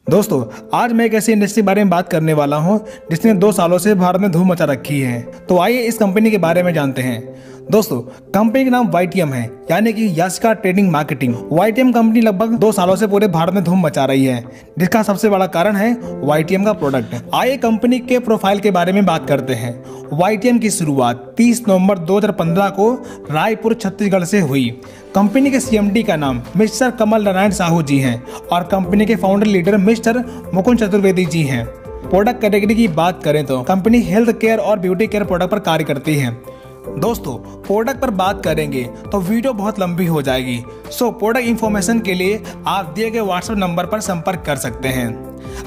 दोस्तों, आज मैं एक ऐसी इंडस्ट्री के बारे में बात करने वाला हूं जिसने 2 सालों से भारत में धूम मचा रखी है। तो आइए इस कंपनी के बारे में जानते हैं। दोस्तों, कंपनी का नाम YTM है, यानी कि यस्का ट्रेडिंग मार्केटिंग। YTM कंपनी लगभग 2 सालों से पूरे भारत में धूम मचा रही है, जिसका सबसे बड़ा कारण है YTM का प्रोडक्ट। आइए कंपनी के प्रोफाइल के बारे में बात करते हैं। YTM की शुरुआत 30 नवंबर 2015 को रायपुर छत्तीसगढ़ से हुई। कंपनी के CMD का नाम मिस्टर कमल नारायण साहू जी हैं और कंपनी के founder leader mister Mukund Chaturvedi ji हैं। प्रोडक्ट कैटेगरी की बात करें तो कंपनी हेल्थ केयर और ब्यूटी केयर प्रोडक्ट पर कार्य करती है। दोस्तों, प्रोडक्ट पर बात करेंगे तो वीडियो बहुत लंबी हो जाएगी, सो प्रोडक्ट इंफॉर्मेशन के लिए आप दिए गए व्हाट्सएप नंबर पर संपर्क कर सकते हैं।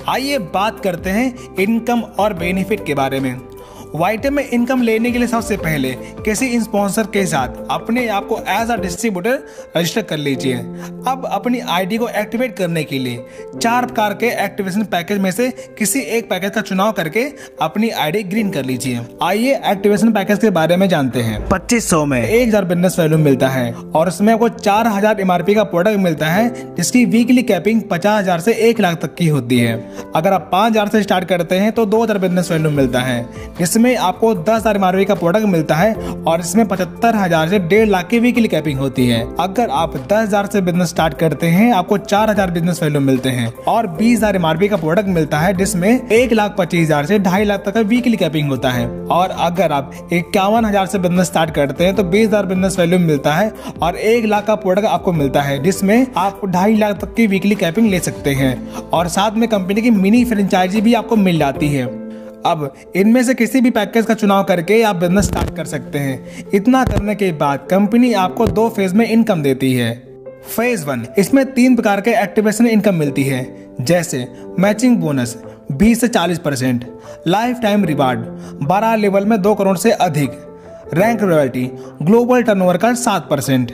आइए बात करते हैं इनकम और बेनिफिट के बारे में। YTM में इनकम लेने के लिए सबसे पहले किसी स्पॉन्सर के साथ अपने आप को एज अ डिस्ट्रीब्यूटर रजिस्टर कर लीजिए। अब अपनी आईडी को एक्टिवेट करने के लिए 4 प्रकार के एक्टिवेशन पैकेज में से किसी एक पैकेज का चुनाव करके अपनी आईडी ग्रीन कर लीजिए। आइए एक्टिवेशन पैकेज के बारे में जानते हैं। 2500 में 1000 बिजनेस वैल्यू मिलता है और इसमें आपको 4000 MRP का प्रोडक्ट मिलता है, जिसकी वीकली कैपिंग 50,000 से 1 लाख तक की होती है। अगर आप 5000 से स्टार्ट करते हैं तो 2000 बिजनेस वैल्यू मिलता है, जिसमें आपको 10,000 MRP का प्रोडक्ट मिलता है और इसमें 75,000 से 1.5 लाख की वीकली कैपिंग होती है। अगर आप 10,000 से बिजनेस स्टार्ट करते हैं, आपको 4000 बिजनेस वैल्यू मिलते हैं और 20,000 MRP का प्रोडक्ट मिलता है, जिसमें 1,25,000 से 2.5 लाख तक का वीकली कैपिंग होता है। और अगर आप 51,000 से बिजनेस स्टार्ट करते हैं तो 20,000 बिजनेस वैल्यू मिलता है और 1 लाख का प्रोडक्ट आपको मिलता है, जिसमें आप 2.5 लाख तक की वीकली कैपिंग ले सकते हैं और साथ में कंपनी की मिनी फ्रेंचाइजी भी आपको मिल जाती है। अब इनमें से किसी भी पैकेज का चुनाव करके आप बिजनेस स्टार्ट कर सकते हैं। इतना करने के बाद कंपनी आपको 2 फेज में इनकम देती है। फेज 1, इसमें 3 प्रकार के एक्टिवेशन इनकम मिलती है, जैसे मैचिंग बोनस 20 से 40%, लाइफ टाइम रिवार्ड 12 लेवल में 2 करोड़ से अधिक, रैंक रॉयल्टी ग्लोबल टर्नओवर का 7%।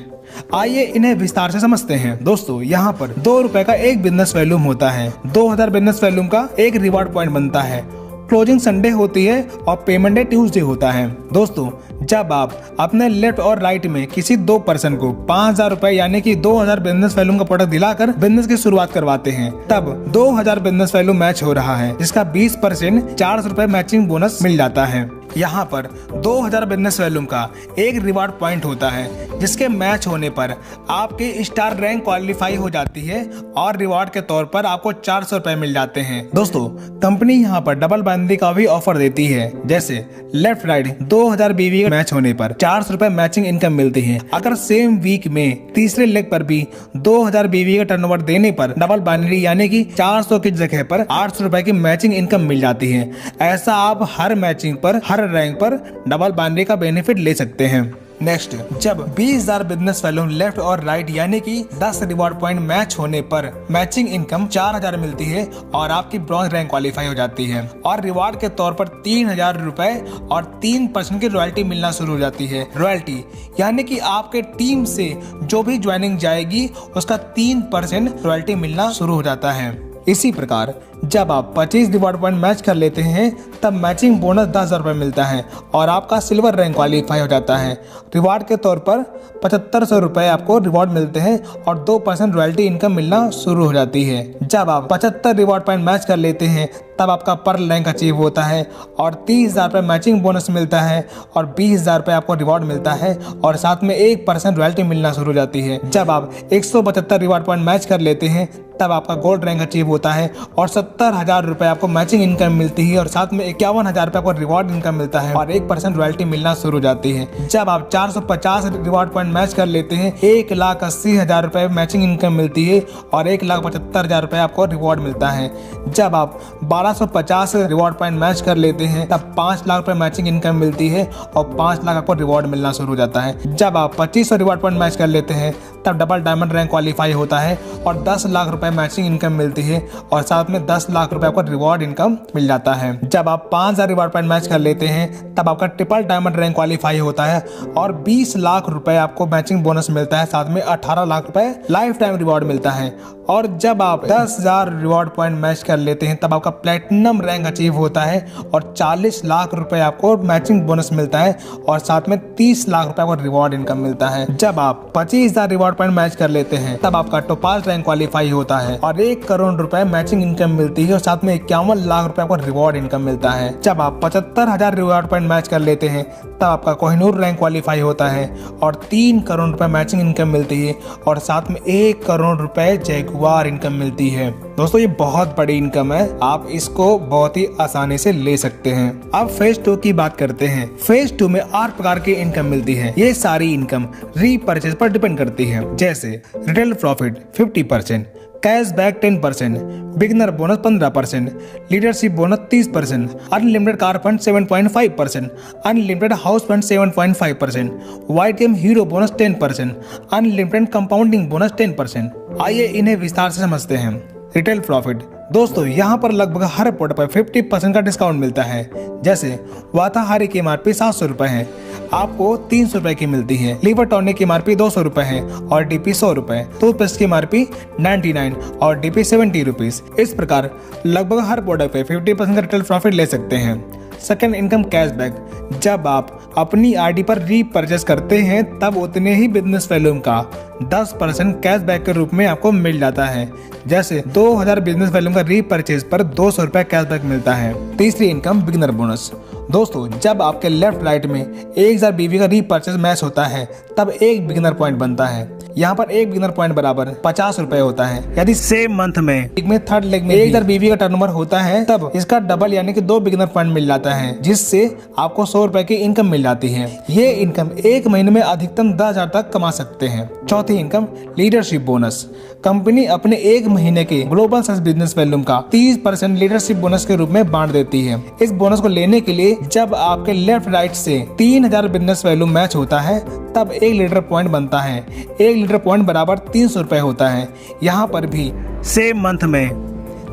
आइए इन्हें विस्तार से समझते हैं। दोस्तों, यहाँ पर 2 रुपए का एक बिजनेस वैल्यूम होता है, 2000 बिजनेस वैल्यूम का एक रिवार्ड पॉइंट बनता है, क्लोजिंग संडे होती है और पेमेंट डे ट्यूसडे होता है। दोस्तों, जब आप अपने लेफ्ट और राइट में किसी 2 पर्सन को 5,000 रुपए यानी कि 2000 बिजनेस वैल्यूम का प्रोडक्ट दिलाकर बिजनेस की शुरुआत करवाते हैं, तब 2000 बिजनेस वैल्यू मैच हो रहा है, जिसका 20% 400 रुपए मैचिंग बोनस मिल जाता है। यहाँ पर 2000 बिजनेस वैल्यूम का एक रिवार्ड पॉइंट होता है, जिसके मैच होने पर आपकी स्टार रैंक क्वालिफाई हो जाती है और रिवार्ड के तौर पर आपको 400 रुपए मिल जाते हैं। दोस्तों, कंपनी यहाँ पर डबल बाइनरी का भी ऑफर देती है, जैसे लेफ्ट राइट 2000 BV का मैच होने पर 400 रुपए मैचिंग इनकम मिलती है। अगर सेम वीक में तीसरे लेग पर भी 2000 BV का टर्नओवर देने पर डबल बाइनरी यानी कि 400 की जगह पर 800 रुपए की मैचिंग इनकम मिल जाती है। ऐसा आप हर मैचिंग पर, हर रैंक पर डबल बाइनरी का बेनिफिट ले सकते हैं। नेक्स्ट, जब 20,000 बिजनेस वैल्यू लेफ्ट और राइट यानी कि 10 रिवॉर्ड पॉइंट मैच होने पर मैचिंग इनकम 4000 मिलती है और आपकी ब्रॉन्ज रैंक क्वालिफाई हो जाती है और रिवार्ड के तौर पर 3000 रुपए और 3% की रॉयल्टी मिलना शुरू हो जाती है। रॉयल्टी यानी कि आपके टीम से जो भी ज्वाइनिंग जाएगी उसका 3% रॉयल्टी मिलना शुरू हो जाता है। इसी प्रकार जब आप 25 रिवॉर्ड पॉइंट मैच कर लेते हैं, तब मैचिंग बोनस 10,000 रुपए मिलता है और आपका सिल्वर रैंक क्वालिफाई हो जाता है। रिवार्ड के तौर पर 7500 रुपए आपको रिवॉर्ड मिलते हैं और 2% रॉयल्टी इनकम मिलना शुरू हो जाती है। जब आप 75 रिवॉर्ड पॉइंट मैच कर लेते हैं, तब आपका पर्ल रैंक अचीव होता है और 30,000 रुपए मैचिंग बोनस मिलता है और 20,000 रुपए आपको रिवॉर्ड मिलता है और साथ में 1% रॉयल्टी मिलना शुरू हो जाती है। जब आप 175 रिवॉर्ड पॉइंट मैच कर लेते हैं, तब आपका गोल्ड रैंक अचीव होता है और 70,000 रुपए आपको मैचिंग इनकम मिलती है और साथ में 51,000 रुपए आपको रिवॉर्ड इनकम मिलता है और 1% रॉयल्टी मिलना शुरू हो जाती है। जब आप 450 रिवॉर्ड पॉइंट मैच कर लेते हैं, 1,80,000 रुपए मैचिंग इनकम मिलती है और 1,75,000 रुपए आपको रिवॉर्ड मिलता है। जब आप 1250 रिवॉर्ड पॉइंट मैच कर लेते हैं, तब 5 लाख रुपए मैचिंग इनकम मिलती है और 5 लाख आपको रिवॉर्ड मिलना शुरू हो जाता है। जब आप 2500 रिवॉर्ड पॉइंट मैच कर लेते हैं, तब डबल डायमंड रैंक क्वालिफाई होता है और 10 लाख रुपए मैचिंग इनकम मिलती है और साथ में 10 लाख रुपए आपको रिवॉर्ड इनकम मिल जाता है। जब आप 5000 रिवॉर्ड पॉइंट मैच कर लेते हैं, तब आपका ट्रिपल डायमंड रैंक क्वालिफाई होता है और 20 लाख रुपए आपको मैचिंग बोनस मिलता है, साथ में 18 लाख रुपए लाइफ टाइम रिवॉर्ड मिलता है और जब आप 10,000 रिवॉर्ड पॉइंट मैच कर लेते हैं तब आपका प्लेटिनम रैंक अचीव होता है और 40 लाख रुपए आपको मैचिंग बोनस मिलता है और साथ में 30 लाख रुपए आपको रिवॉर्ड इनकम मिलता है। जब आप 25,000 रिवॉर्ड पॉइंट मैच कर लेते हैं तब आपका टोपाज रैंक क्वालिफाई होता है और 1 करोड़ रुपए मैचिंग इनकम मिलती है और साथ में 51 लाख रुपए आपको रिवॉर्ड इनकम मिलता है। जब आप 75,000 रिवॉर्ड पॉइंट मैच कर लेते हैं तब आपका कोहिनूर रैंक क्वालिफाई होता है और 3 करोड़ रुपए मैचिंग इनकम मिलती है और साथ में 1 करोड़ रुपए जैगुआर इनकम मिलती है। दोस्तों ये बहुत बड़ी इनकम है, आप इसको बहुत ही आसानी से ले सकते हैं। अब फेज 2 की बात करते हैं। फेज 2 में 8 प्रकार की इनकम मिलती है। ये सारी इनकम रीपरचेज पर डिपेंड करती है, जैसे retail profit 50%, cashback 10%, beginner bonus 15%, leadership bonus 30%, unlimited car fund 7.5%, unlimited house fund 7.5%, YTM hero bonus 10%, unlimited compounding bonus 10%। आइए इन्हें विस्तार से समझते हैं। रिटेल प्रॉफिट दोस्तों यहाँ पर लगभग हर प्रोडक्ट पर 50% का डिस्काउंट मिलता है। जैसे वाताहारी की MRP 700 रुपए है, आपको 300 रुपए की मिलती है। लीवर टॉनिक की MRP 200 रुपए है और DP 100 रुपए। टूथपेस्ट की MRP 99 और DP 70 रुपीज। इस प्रकार लगभग हर प्रोडक्ट पे 50% का रिटेल प्रॉफिट ले सकते हैं। सेकंड इनकम कैशबैक, जब आप अपनी आईडी पर रीपरचेस करते हैं तब उतने ही बिजनेस वैल्यूम का 10% कैशबैक के रूप में आपको मिल जाता है। जैसे 2000 बिजनेस वैल्यूम का रीपरचेस पर 200 रुपए कैशबैक मिलता है। तीसरी इनकम बिगनर बोनस, दोस्तों जब आपके लेफ्ट राइट में 1000 BV का रीपरचेस मैच होता है तब 1 बिगनर पॉइंट बनता है। यहाँ पर 1 बिगनर पॉइंट बराबर 50 रुपए होता है। यदि सेम मंथ में थर्ड लेग में 1000 BV का टर्नओवर होता है तब इसका डबल यानी कि 2 बिगनर पॉइंट मिल जाता है, जिससे आपको 100 रुपए की इनकम मिल जाती है। ये इनकम 1 महीने में अधिकतम 10,000 तक कमा सकते हैं। चौथी इनकम लीडरशिप बोनस, कंपनी अपने 1 महीने के ग्लोबल सक्सेस बिजनेस वैल्यूम का 30% लीडरशिप बोनस के रूप में बांट देती है। इस बोनस को लेने के लिए जब आपके लेफ्ट राइट से 3000 बिजनेस वैल्यूम मैच होता है तब 1 लीडर पॉइंट बनता है। 1 लीडर पॉइंट बराबर 300 रुपए होता है। यहाँ पर भी सेम मंथ में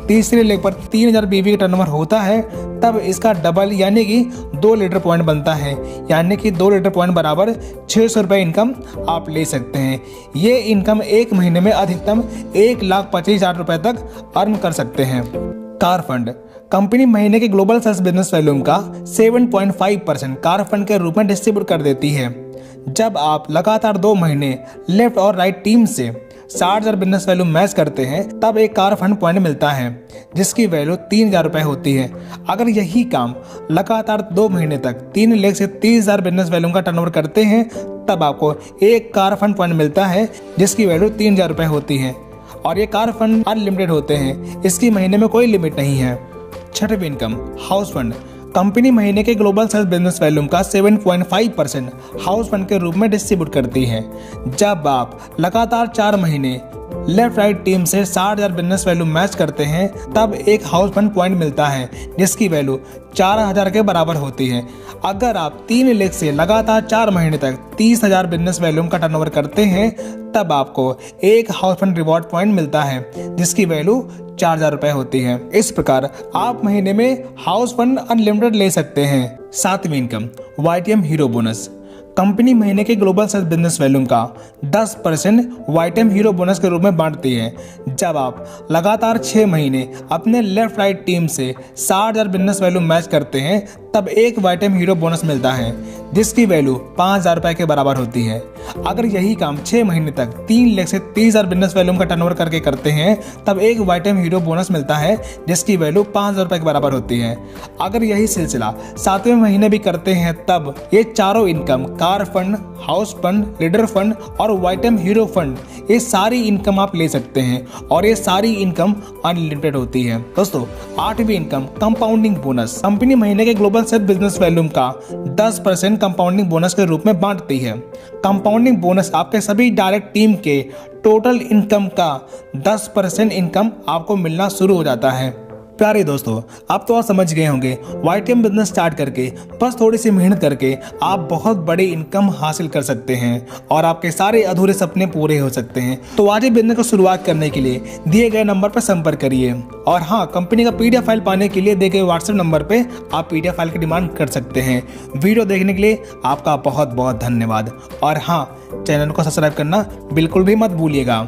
तीसरे लेग पर 3000 BV का टर्नओवर होता है तब इसका डबल यानी कि 2 लीटर पॉइंट बनता है, यानी कि 2 लीटर पॉइंट बराबर 600 रुपए इनकम आप ले सकते हैं। ये इनकम 1 महीने में अधिकतम 1,25,000 रुपए तक अर्न कर सकते हैं। कार फंड, कंपनी महीने के ग्लोबल सक्सेस बिजनेस वैल्यूम का 7.5% कार फंड के रूप में डिस्ट्रीब्यूट कर देती है। जब आप लगातार 2 महीने लेफ्ट और राइट टीम से 60,000 बिजनेस वैल्यू मैच करते हैं तब एक कार फंड पॉइंट मिलता है जिसकी वैल्यू 3,000 रुपए होती है। अगर यही काम लगातार 2 महीने तक 3 लेग से 30,000 बिजनेस वैल्यू का टर्नओवर करते हैं तब आपको एक कार फंड पॉइंट मिलता है जिसकी वैल्यू 3,000 रुपए होती है और ये कार फंड अनलिमिटेड होते हैं, इसकी महीने में कोई लिमिट नहीं है। छठवीं इनकम हाउस फंड, कंपनी महीने के ग्लोबल सक्सेस बिजनेस वैल्यूम का 7.5% हाउस फंड के रूप में डिस्ट्रीब्यूट करती है। जब आप लगातार 4 महीने लेफ्ट राइट टीम से 60,000 बिजनेस वैल्यू मैच करते हैं तब एक हाउस फंड पॉइंट मिलता है जिसकी वैल्यू 4,000 के बराबर होती है। अगर आप 3 लेग से लगातार 4 महीने तक 30,000 बिजनेस वैल्यूम का टर्नओवर करते हैं तब आपको एक हाउस फंड रिवॉर्ड पॉइंट मिलता है जिसकी वैल्यू 4,000 रुपए होती है। इस प्रकार आप महीने में हाउस फंड अनलिमिटेड ले सकते हैं। सातवीं income YTM hero bonus, company महीने के ग्लोबल सक्सेस बिजनेस वैल्यूम का 10% YTM हीरो बोनस के रूप में बांटती है। जब आप लगातार 6 महीने अपने लेफ्ट राइट टीम से 60,000 बिजनेस वैल्यू मैच करते हैं तब एक YTM हीरो बोनस मिलता है जिसकी वैल्यू 5,000 रुपए के बराबर होती है। अगर यही काम 6 महीने तक 3 लेग से 30,000 बिजनेस वैल्यूम का टर्नओवर करके करते हैं तब एक YTM हीरो बोनस मिलता है जिसकी वैल्यू 5,000 रुपए के बराबर होती है। अगर यही सिलसिला 7वें महीने भी करते हैं तब ये चारों income car fund, house fund, leader fund और YTM हीरो फंड, ये सारी इनकम आप ले सकते हैं और ये सारी इनकम अनलिमिटेड होती है। दोस्तों 8वीं इनकम कंपाउंडिंग बोनस, कंपनी महीने के ग्लोबल सक्सेस बिजनेस वैल्यूम का 10% कंपाउंडिंग बोनस के रूप में बांटती है। कंपाउंडिंग बोनस आपके सभी डायरेक्ट टीम के टोटल इनकम का 10% इनकम आपको मिलना शुरू हो जाता है। प्यारे दोस्तों, आप तो आप समझ गए होंगे YTM बिजनेस स्टार्ट करके बस थोड़ी सी मेहनत करके आप बहुत बड़ी इनकम हासिल कर सकते हैं और आपके सारे अधूरे सपने पूरे हो सकते हैं। तो आज ही बिजनेस को शुरुआत करने के लिए दिए गए नंबर पर संपर्क करिए और हाँ, कंपनी का PDF फाइल पाने के लिए दिए गए WhatsApp नंबर पे आप PDF फाइल की डिमांड कर सकते हैं। वीडियो देखने के लिए आपका बहुत बहुत धन्यवाद और हाँ, चैनल को सब्सक्राइब करना बिल्कुल भी मत भूलिएगा।